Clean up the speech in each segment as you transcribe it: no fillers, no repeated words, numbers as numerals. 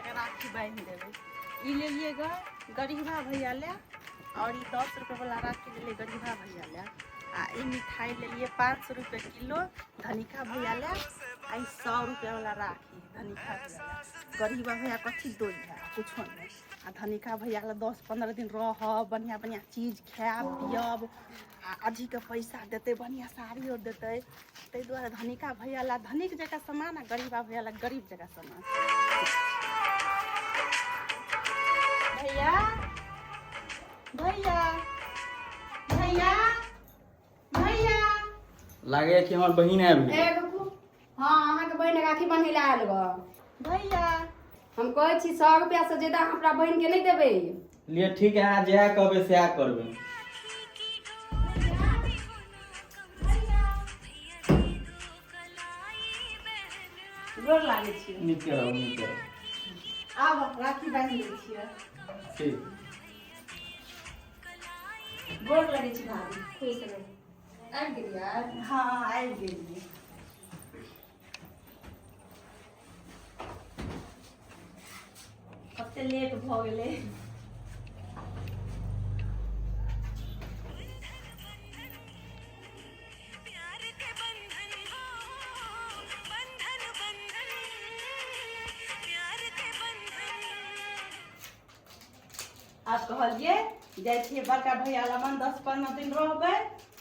के राखी बांध देवे। ई ले लिएगा गरीबा भैया ले, और ये 10 रुपये वाला राखी ले लिए गरीबा भैया ले। आ ई मिठाई ले लिए 500 रुपये किलो धनिका भैया ले। आ 100 रुपये वाला राखी धनिका भैया ले। गरीबा भैया कथी दो है कुछ नहीं। आ धनिका भैया ले 10-15 दिन रह बढ़िया बढ़िया चीज खायब पियब। आ अजी के पैसा देते बढ़िया साड़ी और देते। ताहि द्वारे धनिका भैया ला धनिक जगह सामान आ गरीबा भैया ला गरीब जगह सामान। भैया भैया भैया भैया लागे कि हमर बहिन आबि गेल। हाँ अहाँ के बहन राखी बन्हे ला आयल बा। भैया हम कहै छी 100 रुपया से ज्यादा हमरा बहन के नहीं देबै। लिए ठीक है, अहाँ जएह कहबै सएह करबै। गोर लागै छी। नीक रहू नीक रहू। आब राखी बांध लै छियै। ठीक गोर लगै छी भाभी, खुश रहू। आबि गेलियै? हाँ आबि गेलियै। कते लेट भऽ गेलै। आप कहलिए जाइ छियै बड़का भैया लगन 10-15 दिन रहबै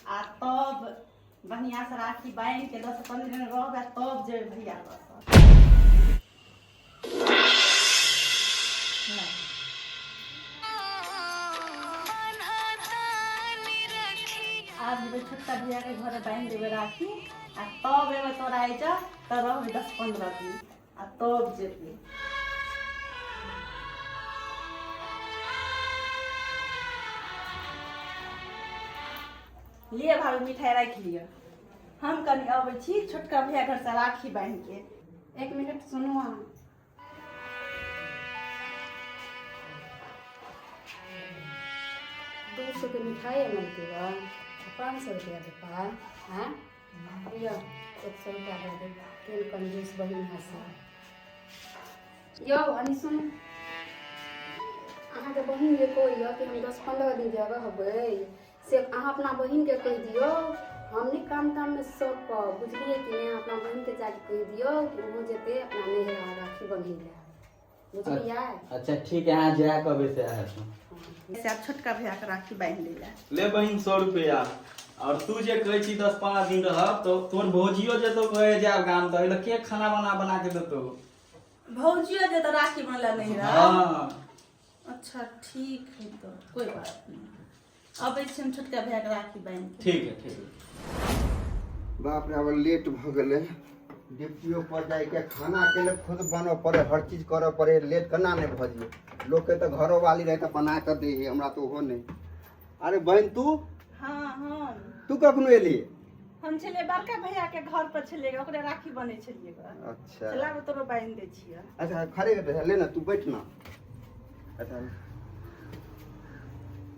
आ तब बढ़िया से राखी बांध के 10-15 दिन रहबै तब जेबै भैया लग। आज जेबै छोटका भैया के घरे बांध देबै राखी आ तब एबै तोरा आइजा तऽ रहबै 10-15 दिन आ तब जेबै। लिए भाभी मिठाई राखि लिअ। हम कनी अबै छी छोटका भैया घर से राखी बांध के। 1 मिनट सुनू अहाँ। 200 के मिठाई मिलती है 500 रुपया के पास। हाँ लिया 100 रुपया दे दे। तेल कंजूस बहिन है से। यो अनि सुन, अहाँ के बहिन जे कहियो कि हम 10-15 दिन जगह हबै से अहाँ अपना बहिन के कह दियो। हमने काम में सब बुझलिए कि नहीं, अपना बहिन के जाके कह दियो कि वो जेते अपना नहरा राखी बंधी ले। बुझलिए? अच्छा ठीक है, अहाँ जएह कहबै सएह हेतै। से आप छोटका भैया के राखी बांध ले बहिन 100 रुपया। और तू जे कहै छी 10-15 दिन रहब तो तोर भौजियो जेतो कहे जाब गाम तो एला के खाना बना के देतो। भौजियो जे तो राखी बनला नहीं रहा। हां अच्छा ठीक है तो कोई बात नहीं। अब हम छोटका भैया के राखी बांध के। ठीक है ठीक है। बाप रे अब लेट भ गेले। ड्यूटियों पर जाए के खाना अकेले खुद बनबे पड़े, हर चीज करे पड़े। लेट केना नहीं भजिए। लोग के तो घरों वाली रहे तो बना कर दे, हमरा तो हो नहीं। अरे बहन तू? हाँ हम। तू कखनो एली? हम छले बड़का भैया के घर पर छले, ओकरे राखी बने छलिए। अच्छा चला तोरो बांध दे छियै। अच्छा खड़े रह ले ना, तू बैठ ना। अच्छा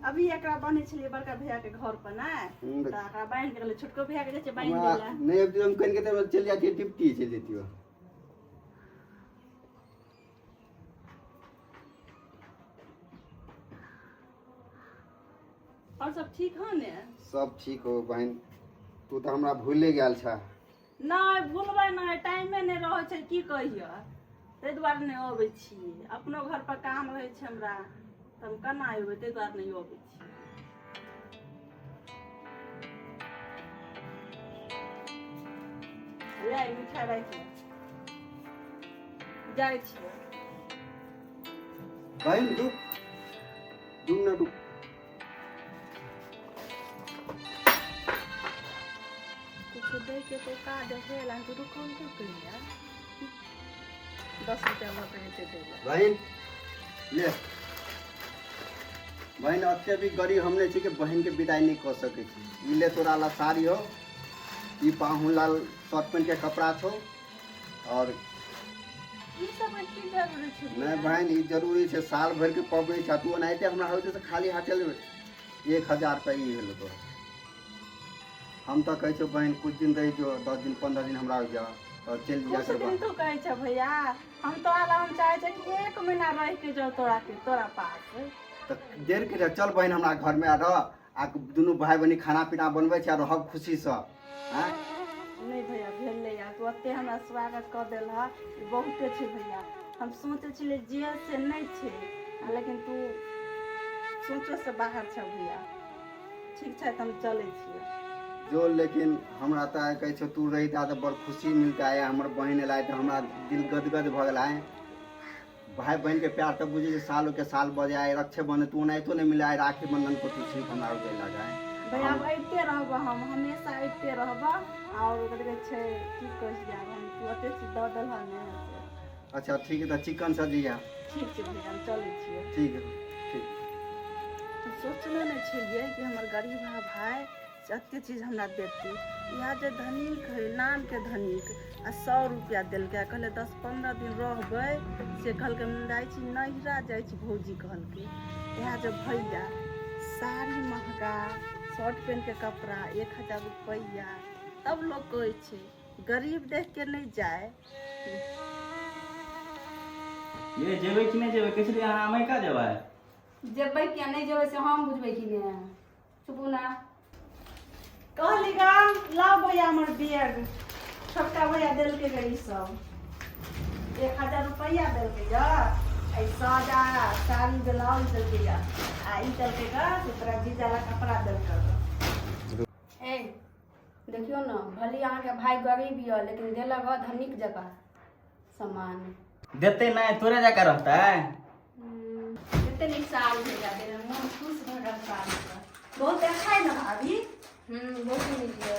अभी एकरा बने छलिए बड़का भैया के घर पर ना, त एकरा बांध के ले छोटको भैया के जे बांध देला। नहीं अब हम कन के तो चल जाती है, टिप्टी चल जाती हो। और सब ठीक हो ने? सब ठीक हो बहन। तू तो हमरा भूले गेल छ। नहीं भूलबै नहीं, टाइमे नहीं रहे छै की कहियो। तै दुआरे नहीं आबै छी। अपनो घर पर काम रहे छै हमरा, त हम केना आबै, तै दुआरे नहीं आबै छी। ले मिठाई राखि जाइ छी। बहन तू ना तू कुछ दे के तो कार्ड हेला तो दुकान पे कहिया 10 रुपया में दे देला। बहन ले बहन अत्ते भी गरीब हमने छी के बहन के विदाई नहीं कर सके छी। ई ले तोरा ला साड़ी हो, ई पाहुन लाल शर्ट पैंट के कपड़ा छो। और ई सब की जरूरी छै? नहीं बहन ई जरूरी है, साल भर के पबै छ। तू ओनाहिते हमरा होते से खाली हाथ चल 1000 रुपया ई हेलो तो। हम तो कहे छो बहन कुछ दिन रही जो 10 दिन 15 दिन हमरा जा और चल जा कुछ कर दिन तू कहै छ भैया हम तोरा ला हम चाहे छ कि 1 महीना रह के जाओ तोरा पास। तो देर के चल बहन हमरा घर में रह आ दुनू भाई बहिनी खाना पीना बनबै छै और रहब खुशी से। हैं नहीं भैया भेलै यार तू ओते हमरा स्वागत कऽ देल ह बहुते छै भैया। हम सोचे छलिए जे से नहीं छै लेकिन तू सोचो से बाहर छ भैया। ठीक छै त हम चलै छियै जो लेकिन हमरा तो कहे छो तू रही तो बड़ खुशी मिलता है। हमर बहन एला तो हमरा दिल गदगद भ गेला है। भाई बहन के प्यार तो बुझे सालों के साल बजाए रक्षाबंधन तू नहीं तो नहीं मिला है राखी बंधन को तू सिर्फ हमरा उजे लगा है। भैया अब अइते रहब हम हमेशा अइते रहब और ओकरे छै की कह जाब हम तू ओते चीज दऽ देल ह ने। अच्छा ठीक है तो चिकन सब्जी है। ठीक छै भैया हम चलै छियै। ठीक है ठीक। तो सोचले नहीं छलिए कि हमर गरीब भाई एते चीज हमरा देते। यहाँ जे धनिक है नाम के धनिक आ 100 रुपया दिलकै कहले 10-15 दिन रहबै से कहलकै जाइ छी नहिरा जाइ छी भौजी कहलकै। यहाँ जब भैया साड़ी महंगा शर्ट पैंट के कपड़ा 1000 रुपया तब लोग कहै छै गरीब देख के नहीं जाए। ये जेबै कि नहीं जेबै कैसे अहाँ हमें का जेबै जेबै कि नहीं जेबै से हम बुझबै कि नहीं। चुपू ना कहली गा लाओ भैया हमर बैग छोटका भैया दिलकै गई सब 1000 रुपया दिलकै गा आई साजा साड़ी ब्लाउज दिलकै गा आ ई दिलकै गा तोरा जीजा ला कपड़ा दिलकै। ए देखियो ना भली अहाँ के भाई गरीब य लेकिन देलक ह धनिक जगह सामान। देते नहीं तोरे जाकर रहता है। कितने निक साल भेजा देले मन खुश भ गेल साल पर। बहुत अच्छा है ना भाभी। बहुत नीक है।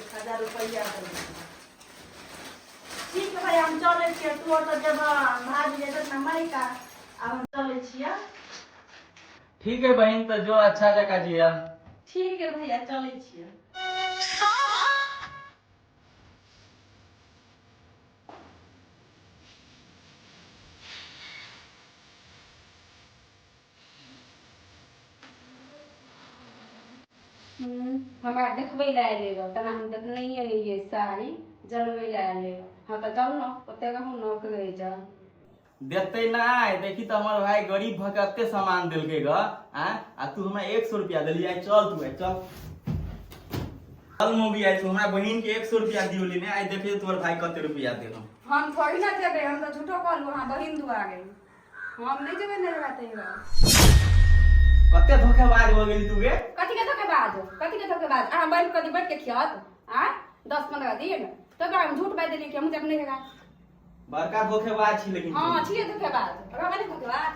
1000 रुपया दिलकै। ठीक है भाई हम चले छियै तू तो जब भाभी जेतै ना मायका अब हम चले छियै। ठीक है बहन तो जो अच्छा जगह जिया। ठीक है भैया चले छियै। हमरा देखबै ला एले रह तना हम देखने ही ये साड़ी जलबै ला एले। हाँ तो जाऊ ना ओते कहूँ ना करे जा। देते नहीं देखी तो हमार भाई गरीब भके अत्ते सामान दिलके ग आ तू हमरा 100 रुपया दिलिया चल तू चल चल मोगी आई तू हमरा बहिन के 100 रुपया दियोली ने आई देखे तोर भाई कते रुपया देलो। हम थोड़ी ना जेबे हम तो झूठो कहलू हां बहिन दुआ गई हम नहीं जेबे नहीं रहते है। कते धोखेबाज हो गेली तू गे। कथी के धोखेबाज आ बैठ कदी बैठ के खियत आ 10-15 दिन तो का हम झूठ बात देली कि हम जब नहीं हैगा। बड़का धोखेबाज छी लेकिन हां छिए धोखेबाज रहा नहीं धोखेबाज।